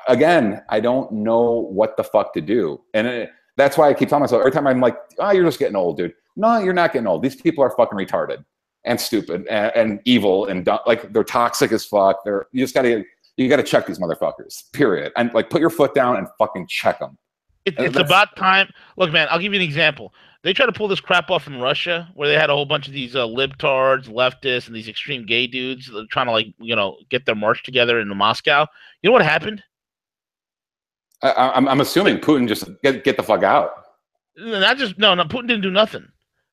again, I don't know what the fuck to do. And that's why I keep telling myself every time I'm like, oh, you're just getting old, dude. No, you're not getting old. These people are fucking retarded and stupid and evil and dumb. Like they're toxic as fuck. You gotta check these motherfuckers, period. And like put your foot down and fucking check them. It's about time. Look, man, I'll give you an example. They tried to pull this crap off in Russia, where they had a whole bunch of these libtards, leftists, and these extreme gay dudes trying to get their march together in Moscow. You know what happened? I'm assuming Putin just get the fuck out. No, Putin didn't do nothing.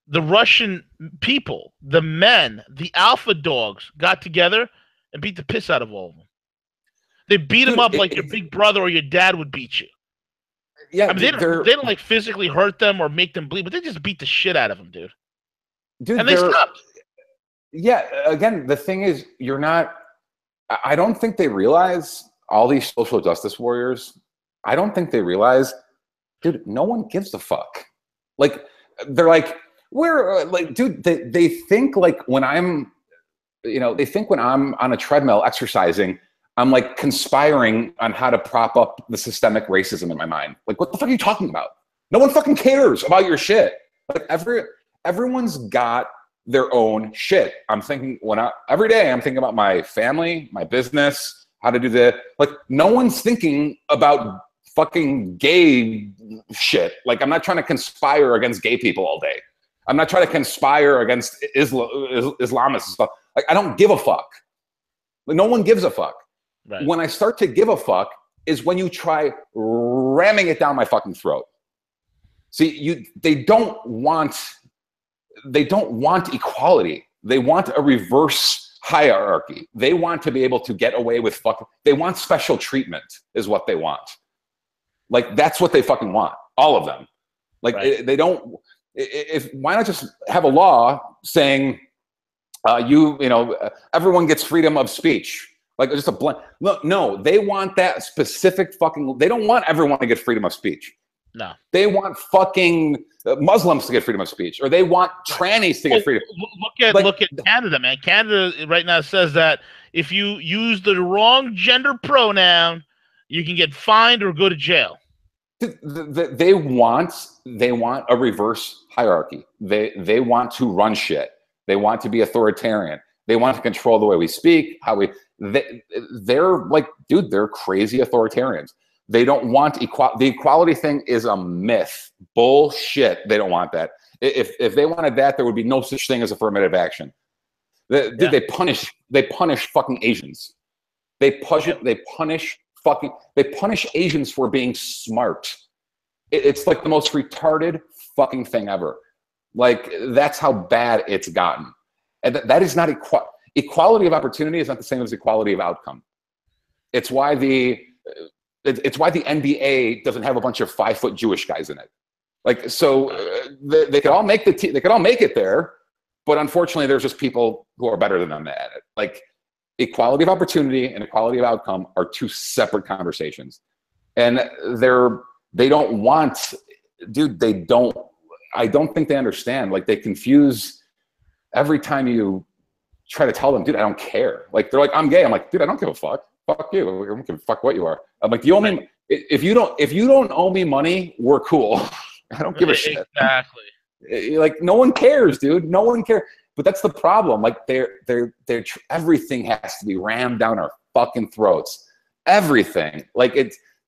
The Russian people, the men, the alpha dogs, got together and beat the piss out of all of them. They beat them up like your big brother or your dad would beat you. Yeah, I mean, they don't like physically hurt them or make them bleed, but they just beat the shit out of them, dude. And they stopped. Yeah, again, the thing is, I don't think they realize, all these social justice warriors, I don't think they realize, dude, no one gives a fuck. Like, they're like, dude, they think like when I'm on a treadmill exercising, I'm like conspiring on how to prop up the systemic racism in my mind. Like, what the fuck are you talking about? No one fucking cares about your shit. Like everyone's got their own shit. I'm thinking every day I'm thinking about my family, my business, how to do like no one's thinking about fucking gay shit. Like I'm not trying to conspire against gay people all day. I'm not trying to conspire against Islamists and stuff. Like I don't give a fuck. Like, no one gives a fuck. Right. When I start to give a fuck is when you try ramming it down my fucking throat. See, they don't want equality. They want a reverse hierarchy. They want to be able to get away with they want special treatment is what they want. Like that's what they fucking want. All of them. Like they don't. Why not just have a law saying everyone gets freedom of speech? Like just a blank. Look, no, they want that specific fucking. They don't want everyone to get freedom of speech. No, they want fucking Muslims to get freedom of speech, or they want trannies to get freedom. Look at Canada, man. Canada right now says that if you use the wrong gender pronoun, you can get fined or go to jail. They want a reverse hierarchy. They want to run shit. They want to be authoritarian. They want to control the way we speak, they're like, dude, they're crazy authoritarians. They don't want equality. The equality thing is a myth. Bullshit. They don't want that. If they wanted that, there would be no such thing as affirmative action. They punish fucking Asians. They punish Asians for being smart. It's like the most retarded fucking thing ever. Like that's how bad it's gotten. And that is not equality of opportunity is not the same as equality of outcome. It's why the NBA doesn't have a bunch of 5-foot Jewish guys in it. Like, so they could all make they could all make it there, but unfortunately, there's just people who are better than them at it. Like, equality of opportunity and equality of outcome are two separate conversations, and they don't want, dude. They don't. I don't think they understand. Like, they confuse every time you try to tell them, dude, I don't care. Like, they're like, I'm gay. I'm like, dude, I don't give a fuck. Fuck you. I don't give a fuck what you are. I'm like, if you don't owe me money, we're cool. I don't give a shit. Exactly. Like, no one cares, dude. No one cares. But that's the problem. Like, everything has to be rammed down our fucking throats. Everything. Like,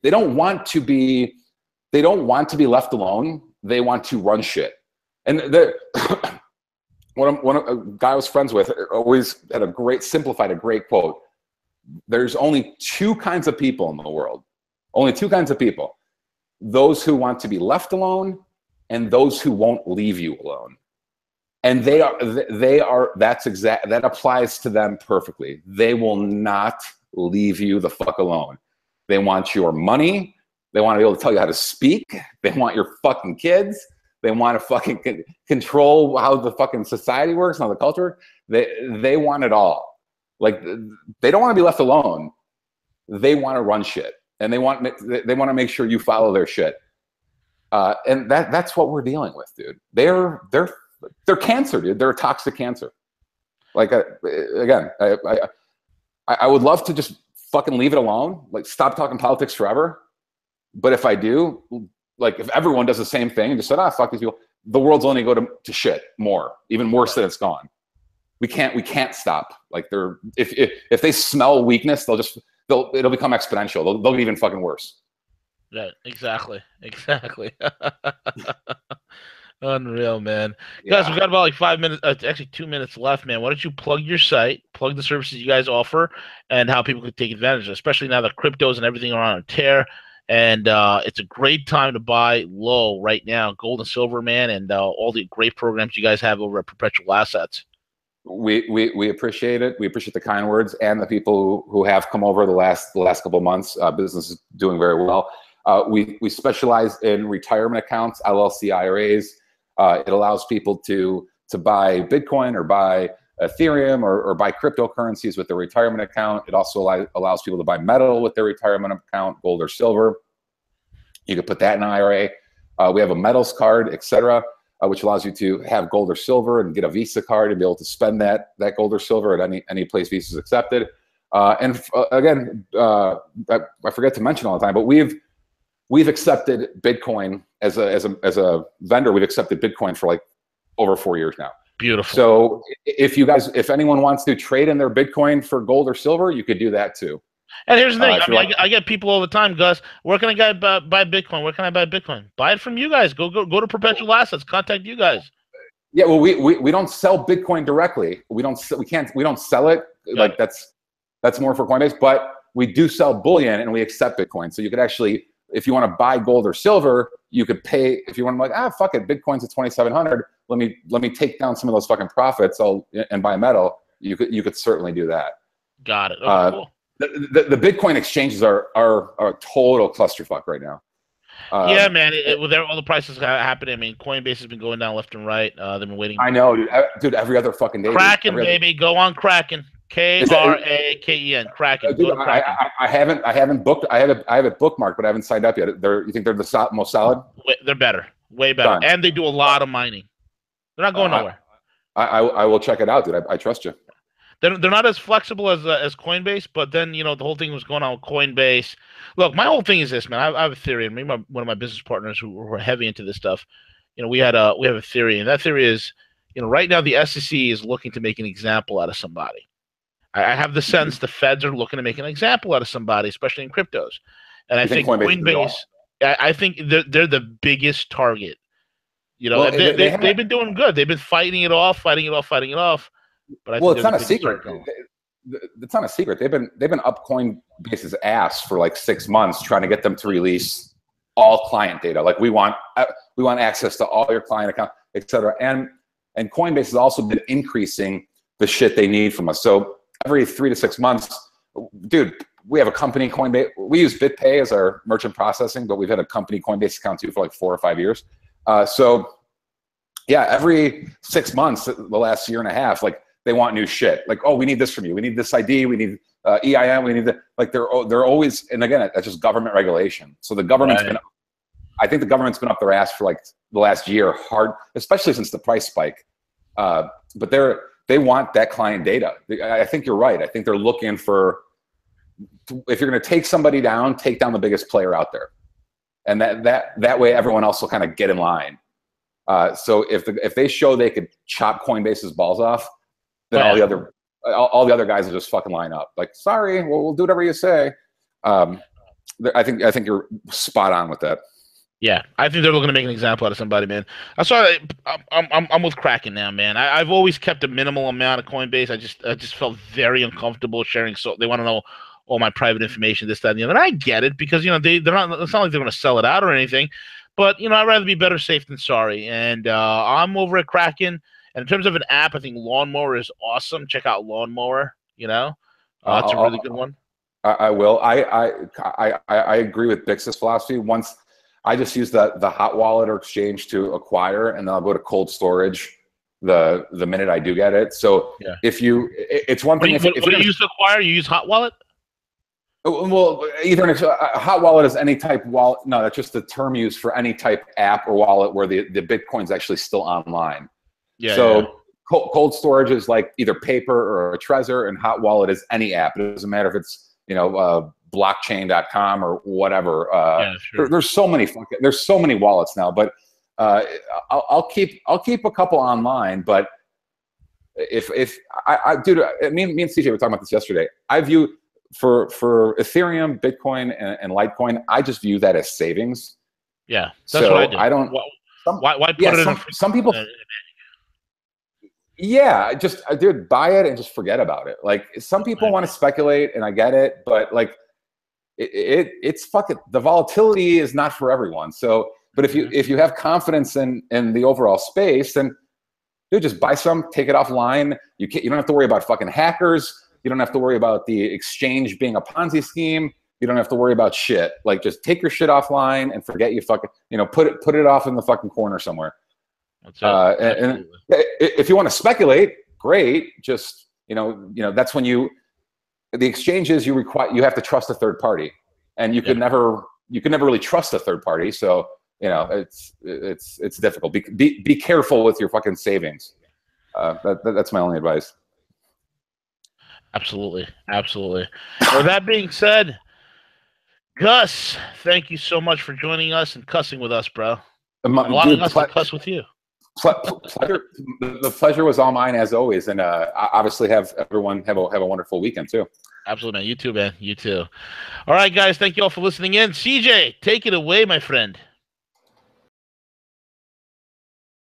they don't want to be left alone. They want to run shit. And a guy I was friends with always had simplified a great quote. There's only two kinds of people in the world. Only two kinds of people. Those who want to be left alone and those who won't leave you alone. And that applies to them perfectly. They will not leave you the fuck alone. They want your money. They want to be able to tell you how to speak. They want your fucking kids. They want to fucking control how the fucking society works and how the culture. They want it all. Like, they don't want to be left alone. They want to run shit, and they want to make sure you follow their shit. And that's what we're dealing with, dude. They're cancer, dude. They're a toxic cancer. Like, again, I would love to just fucking leave it alone. Like, stop talking politics forever. But if I do, like, if everyone does the same thing and just said, fuck these people, the world's only go to shit more, even worse than it's gone. We can't stop. Like, if they smell weakness, it'll become exponential. They'll get even fucking worse. Yeah, exactly. Unreal, man. Yeah. Guys, we've got about like 5 minutes, actually 2 minutes left, man. Why don't you plug your site, plug the services you guys offer, and how people could take advantage of it, especially now that cryptos and everything are on a tear. And it's a great time to buy low right now, gold and silver, man, and all the great programs you guys have over at Perpetual Assets. We appreciate it. We appreciate the kind words and the people who have come over the last couple of months. Business is doing very well. We specialize in retirement accounts, LLC IRAs. It allows people to buy Bitcoin or buy Ethereum or buy cryptocurrencies with their retirement account. It also allows people to buy metal with their retirement account, gold or silver. You could put that in an IRA. We have a metals card, etc., which allows you to have gold or silver and get a Visa card and be able to spend that gold or silver at any place Visa is accepted. Again, I forget to mention all the time, but we've accepted Bitcoin as a vendor. We've accepted Bitcoin for like over 4 years now. Beautiful. So if anyone wants to trade in their Bitcoin for gold or silver, you could do that too. And here's the thing. I get people all the time, Gus. Where can I buy Bitcoin? Where can I buy Bitcoin? Buy it from you guys. Go to Perpetual Assets. Contact you guys. Yeah, well, we don't sell Bitcoin directly. We don't sell it. Like, that's more for Coinbase. But we do sell bullion, and we accept Bitcoin. So you could actually, if you want to buy gold or silver, you could pay. If you want to, like, fuck it, Bitcoin's at 2,700. Let me take down some of those fucking profits and buy metal. You could certainly do that. Got it. Okay, cool. The Bitcoin exchanges are a total clusterfuck right now. Yeah, man. With all the prices happening, I mean, Coinbase has been going down left and right. They've been waiting. I know, dude. Every other fucking day. Kraken, baby. Go on Kraken. Kraken. Kraken. Dude, I haven't booked. I have it bookmarked, but I haven't signed up yet. You think they're the most solid? They're better. Way better. Done. And they do a lot of mining. They're not going nowhere. I will check it out, dude. I trust you. They're not as flexible as Coinbase, but then, the whole thing was going on with Coinbase. Look, my whole thing is this, man. I have a theory, and maybe one of my business partners who are heavy into this stuff, we have a theory, and that theory is, right now the SEC is looking to make an example out of somebody. I have the sense the feds are looking to make an example out of somebody, especially in cryptos. And I think Coinbase, I think they're the biggest target. Well, they've been doing good. They've been fighting it off. But it's not a secret. It's not a secret. They've been up Coinbase's ass for like 6 months trying to get them to release all client data. Like, we want access to all your client accounts, etc. And Coinbase has also been increasing the shit they need from us. So every 3 to 6 months, dude, we have a company Coinbase. We use BitPay as our merchant processing, but we've had a company Coinbase account too for like 4 or 5 years. So yeah, every 6 months, the last year and a half, like, they want new shit. Like, we need this from you. We need this ID. We need EIN. We need that. Like, they're always, and again, that's just government regulation. So the government's I think the government's been up their ass for like the last year hard, especially since the price spike. But they want that client data. I think you're right. I think they're looking for, if you're going to take somebody down, take down the biggest player out there. And that way everyone else will kind of get in line. So if they show they could chop Coinbase's balls off, then all the other guys will just fucking line up. Like, sorry, we'll do whatever you say. I think you're spot on with that. Yeah, I think they're looking to make an example out of somebody, man. I'm with Kraken now, man. I've always kept a minimal amount of Coinbase. I just felt very uncomfortable sharing. So they want to know all my private information, this, that, and the other. And I get it because they're not. It's not like they're going to sell it out or anything. But I'd rather be better safe than sorry. And I'm over at Kraken. And in terms of an app, I think Lawnmower is awesome. Check out Lawnmower. It's a really good one. I will. I agree with Bix's philosophy. Once I just use the hot wallet or exchange to acquire, and then I'll go to cold storage the minute I do get it. So it's one thing. What do you use to acquire? You use hot wallet? Well, either a hot wallet is any type wallet. No, that's just the term used for any type app or wallet where the Bitcoin's actually still online. Yeah. So cold storage is like either paper or a Trezor, and hot wallet is any app. It doesn't matter if it's blockchain.com or whatever. Sure. There's so many wallets now, but I'll keep a couple online. But if dude, me and CJ were talking about this yesterday. I view for Ethereum, Bitcoin, and Litecoin, I just view that as savings. Yeah, that's what I do. I don't. Why put it in some people. Yeah, just dude, buy it and just forget about it. Like, some people want to speculate, and I get it, but like, it's fucking, the volatility is not for everyone. So, but if you have confidence in the overall space, then dude, just buy some, take it offline. You don't have to worry about fucking hackers. You don't have to worry about the exchange being a Ponzi scheme. You don't have to worry about shit. Like, just take your shit offline and forget you fucking, put it off in the fucking corner somewhere. And if you want to speculate, great. Just that's when the exchanges you have to trust a third party, and you can never really trust a third party. So it's difficult. Be careful with your fucking savings. That's my only advice. Absolutely. With that being said, Gus, thank you so much for joining us and cussing with us, bro. Allowing us to cuss with you. Pleasure. The pleasure was all mine, as always, and obviously have everyone have a wonderful weekend too. Absolutely, man. You too, man. You too. All right, guys. Thank you all for listening in. CJ, take it away, my friend.